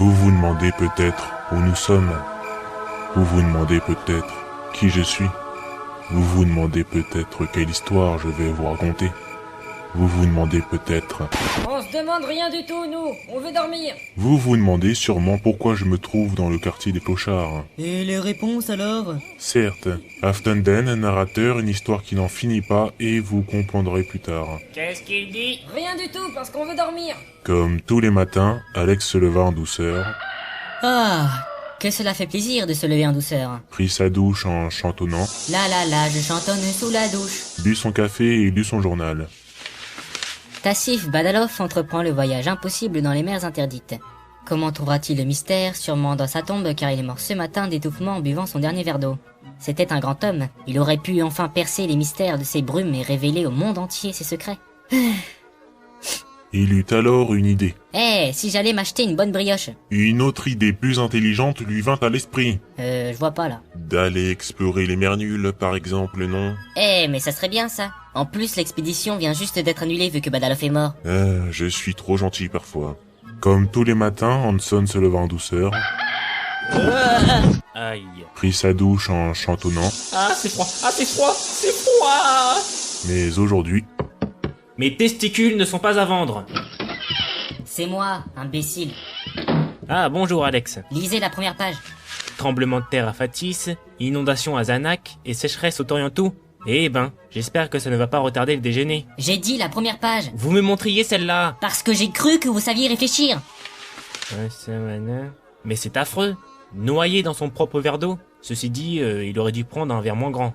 Vous vous demandez peut-être où nous sommes. Vous vous demandez peut-être qui je suis. Vous vous demandez peut-être quelle histoire je vais vous raconter. Vous vous demandez peut-être... On se demande rien du tout, nous. On veut dormir. Vous vous demandez sûrement pourquoi je me trouve dans le quartier des clochards. Et les réponses alors? Certes, Aftonden, un narrateur, une histoire qui n'en finit pas, et vous comprendrez plus tard. Qu'est-ce qu'il dit? Rien du tout, parce qu'on veut dormir. Comme tous les matins, Alex se leva en douceur, Ah, que cela fait plaisir de se lever en douceur. prit sa douche en chantonnant, Là là là, je chantonne sous la douche. but son café et lut son journal. Tassif Badalov entreprend le voyage impossible dans les mers interdites. Comment trouvera-t-il le mystère? Sûrement dans sa tombe, car il est mort ce matin d'étouffement en buvant son dernier verre d'eau. C'était un grand homme. Il aurait pu enfin percer les mystères de ces brumes et révéler au monde entier ses secrets. Il eut alors une idée. Si j'allais m'acheter une bonne brioche. Une autre idée plus intelligente lui vint à l'esprit. Je vois pas là. D'aller explorer les mers nulles, par exemple, non? Mais ça serait bien ça. En plus, l'expédition vient juste d'être annulée vu que Badalov est mort. Je suis trop gentil parfois. Comme tous les matins, Hanson se leva en douceur, Aïe. prit sa douche en chantonnant, Ah, c'est froid. Ah, c'est froid. C'est froid. mais aujourd'hui, Mes testicules ne sont pas à vendre. C'est moi, imbécile. Ah, bonjour Alex. Lisez la première page. Tremblement de terre à Fatis, inondation à Zanak et sécheresse au Toriantou. Eh ben, j'espère que ça ne va pas retarder le déjeuner. J'ai dit la première page. Vous me montriez celle-là. Parce que j'ai cru que vous saviez réfléchir. Mais c'est affreux. Noyé dans son propre verre d'eau. Ceci dit, il aurait dû prendre un verre moins grand.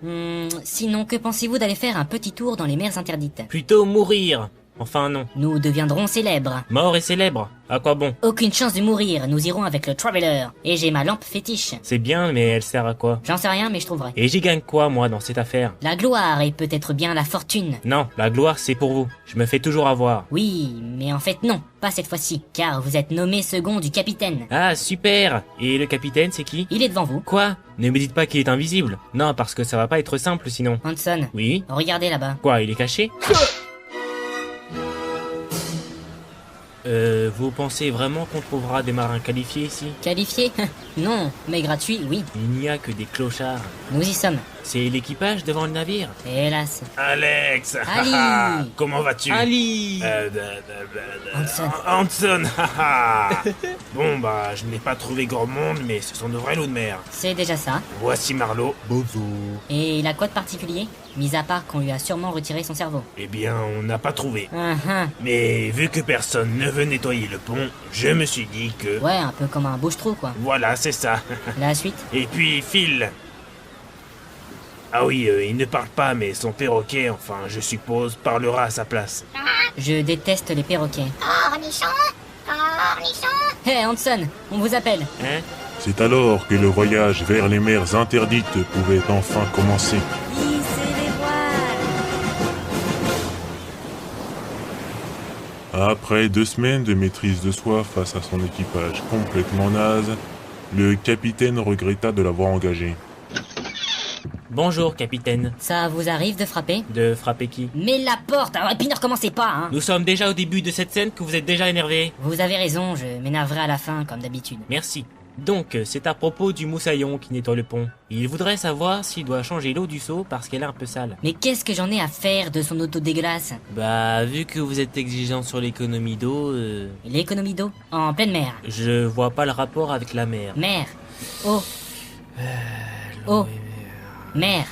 Sinon, que pensez-vous d'aller faire un petit tour dans les mers interdites? Plutôt mourir. Enfin non. Nous deviendrons célèbres. Mort et célèbre. À quoi bon? Aucune chance de mourir, nous irons avec le Traveler. Et j'ai ma lampe fétiche. C'est bien, mais elle sert à quoi? J'en sais rien, mais je trouverai. Et j'y gagne quoi, moi, dans cette affaire? La gloire et peut-être bien la fortune. Non, la gloire, c'est pour vous. Je me fais toujours avoir. Oui, mais en fait non, pas cette fois-ci, car vous êtes nommé second du capitaine. Ah, super! Et le capitaine, c'est qui? Il est devant vous. Quoi? Ne me dites pas qu'il est invisible. Non, parce que ça va pas être simple sinon. Hanson, Oui? regardez là-bas. Quoi, il est caché? Vous pensez vraiment qu'on trouvera des marins qualifiés ici? Qualifié? Non, mais gratuit, oui. Il n'y a que des clochards. Nous y sommes. C'est l'équipage devant le navire. Hélas. Alex! Ali! Comment vas-tu? Ali! Hanson. Hanson! Bon bah, je n'ai pas trouvé grand monde, mais ce sont de vrais loups de mer. C'est déjà ça. Voici Marlowe. Bonjour. Et il a quoi de particulier? Mis à part qu'on lui a sûrement retiré son cerveau. Eh bien, on n'a pas trouvé. Ah. Mais vu que personne ne veut nettoyer le pont, je me suis dit que... Ouais, un peu comme un bouche-trou, quoi. Voilà, c'est ça. La suite? Et puis Phil. Ah oui, il ne parle pas, mais son perroquet, enfin, je suppose, parlera à sa place. Je déteste les perroquets. Cornichon, cornichon. Hé, Hanson, on vous appelle. Hein? c'est alors que le voyage vers les mers interdites pouvait enfin commencer. Hissez les voiles. Après 2 semaines de maîtrise de soi face à son équipage complètement naze, le capitaine regretta de l'avoir engagé. Bonjour, capitaine. Ça vous arrive de frapper? De frapper qui? Mais la porte! Alors, et puis ne recommencez pas, hein! Nous sommes déjà au début de cette scène que vous êtes déjà énervé. Vous avez raison, je m'énerverai à la fin, comme d'habitude. Merci. Donc, c'est à propos du moussaillon qui nettoie le pont. Il voudrait savoir s'il doit changer l'eau du seau parce qu'elle est un peu sale. Mais qu'est-ce que j'en ai à faire de son auto dégueulasse? Bah, vu que vous êtes exigeant sur l'économie d'eau, L'économie d'eau? En pleine mer. je vois pas le rapport avec la mer. Mer. Eau. Eau. Mer.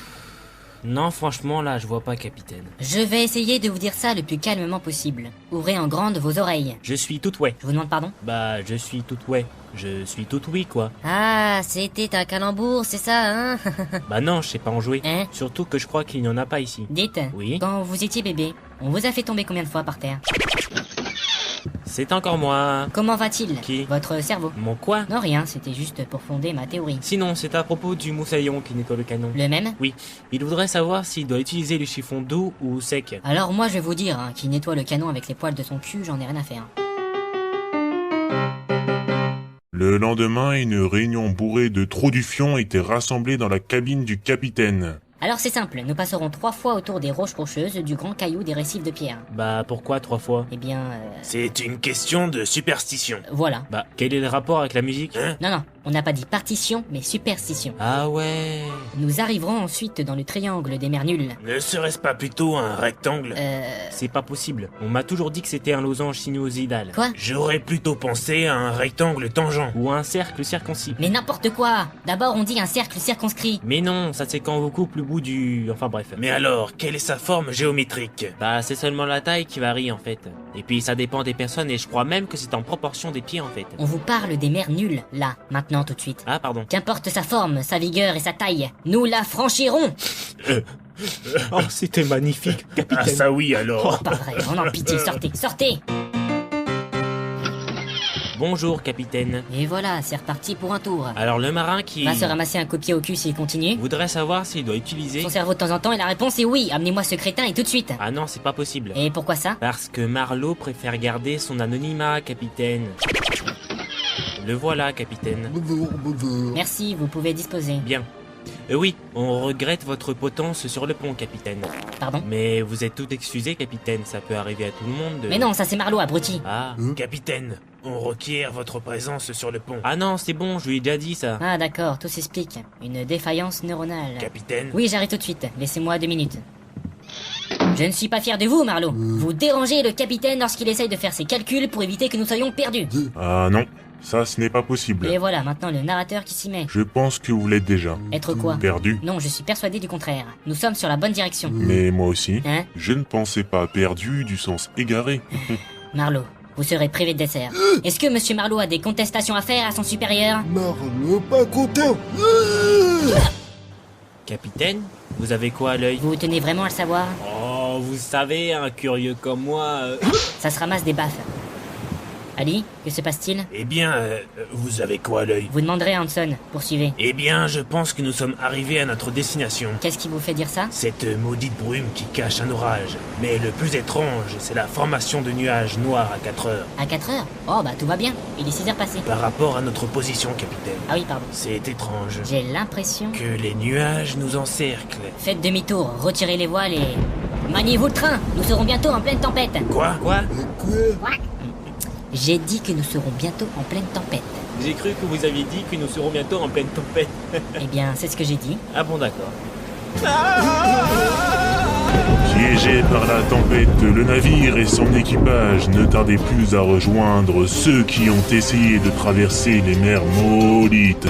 Non, franchement, là, je vois pas, capitaine. Je vais essayer de vous dire ça le plus calmement possible. Ouvrez en grande vos oreilles. Je suis tout ouais. Je vous demande pardon? Bah, je suis tout ouais. Je suis tout oui, quoi. Ah, c'était un calembour, c'est ça, hein? Bah non, je sais pas en jouer. Hein? Surtout que je crois qu'il n'y en a pas ici. Dites, Oui? quand vous étiez bébé, on vous a fait tomber combien de fois par terre? C'est encore moi. Comment va-t-il? Qui? Votre cerveau? Mon quoi? Non, rien, c'était juste pour fonder ma théorie. Sinon, c'est à propos du moussaillon qui nettoie le canon. Le même? Oui, il voudrait savoir s'il doit utiliser le chiffon doux ou sec. Alors moi je vais vous dire, hein, qui nettoie le canon avec les poils de son cul, j'en ai rien à faire. Le lendemain, une réunion bourrée de trop du fion était rassemblée dans la cabine du capitaine. Alors c'est simple, nous passerons 3 fois autour des roches rocheuses, du grand caillou, des récifs de pierre. Bah pourquoi 3 fois? Eh bien, C'est une question de superstition. voilà. Bah quel est le rapport avec la musique? Hein? Non, on n'a pas dit partition, mais superstition. Ah ouais. Nous arriverons ensuite dans le triangle des mers nulles. Ne serait-ce pas plutôt un rectangle? C'est pas possible. On m'a toujours dit que c'était un losange sinusoïdal. Quoi? J'aurais plutôt pensé à un rectangle tangent. Ou à un cercle circoncis. Mais n'importe quoi! D'abord on dit un cercle circonscrit. Mais non, ça c'est quand on vous coupe le bout du... Enfin bref. Mais alors, quelle est sa forme géométrique? Bah c'est seulement la taille qui varie en fait. Et puis ça dépend des personnes et je crois même que c'est en proportion des pieds en fait. On vous parle des mers nulles, là, maintenant tout de suite. Ah pardon. Qu'importe sa forme, sa vigueur et sa taille, nous la franchirons! Oh c'était magnifique, capitaine. Ah ça oui alors. Oh, pas vrai, on en pitié, sortez! Bonjour capitaine. Et voilà, c'est reparti pour un tour. Alors le marin qui... Va se ramasser un coup de pied au cul s'il continue. voudrait savoir s'il doit utiliser... Son cerveau de temps en temps et la réponse est oui, amenez-moi ce crétin et tout de suite. Ah non, c'est pas possible. Et pourquoi ça? Parce que Marlowe préfère garder son anonymat, capitaine. Le voilà, capitaine. Merci, vous pouvez disposer. Bien. Oui, on regrette votre potence sur le pont, capitaine. Pardon? Mais vous êtes tout excusé, capitaine, ça peut arriver à tout le monde de... Mais non, ça c'est Marlowe, abruti. Ah. Capitaine, on requiert votre présence sur le pont. Ah non, c'est bon, je lui ai déjà dit ça. Ah d'accord, tout s'explique. Une défaillance neuronale. Capitaine. Oui, j'arrive tout de suite. Laissez-moi 2 minutes. Je ne suis pas fier de vous, Marlowe. Vous dérangez le capitaine lorsqu'il essaye de faire ses calculs pour éviter que nous soyons perdus. Ah non, ça ce n'est pas possible. Et voilà, maintenant le narrateur qui s'y met. Je pense que vous l'êtes déjà. Être quoi? Perdu. Non, je suis persuadé du contraire. Nous sommes sur la bonne direction. Mais moi aussi. Hein? Je ne pensais pas perdu du sens égaré. Marlowe, vous serez privé de dessert. Est-ce que Monsieur Marlowe a des contestations à faire à son supérieur? Marlowe pas content. Capitaine, vous avez quoi à l'œil? Vous tenez vraiment à le savoir? Oh, vous savez, un curieux comme moi... Ça se ramasse des baffes. Ali, que se passe-t-il? Eh bien, vous avez quoi à l'œil? Vous demanderez à Hanson, poursuivez. Eh bien, je pense que nous sommes arrivés à notre destination. Qu'est-ce qui vous fait dire ça? Cette maudite brume qui cache un orage. Mais le plus étrange, c'est la formation de nuages noirs à 4 heures. À 4 heures? Oh bah tout va bien, il est 6 heures passées. Par rapport à notre position, capitaine. Ah oui, pardon. C'est étrange. J'ai l'impression... Que les nuages nous encerclent. Faites demi-tour, retirez les voiles et... Maniez-vous le train, nous serons bientôt en pleine tempête. Quoi? J'ai dit que nous serons bientôt en pleine tempête. J'ai cru que vous aviez dit que nous serons bientôt en pleine tempête. Eh bien, c'est ce que j'ai dit. Ah bon, d'accord. Piégé par la tempête, le navire et son équipage ne tardaient plus à rejoindre ceux qui ont essayé de traverser les mers maudites.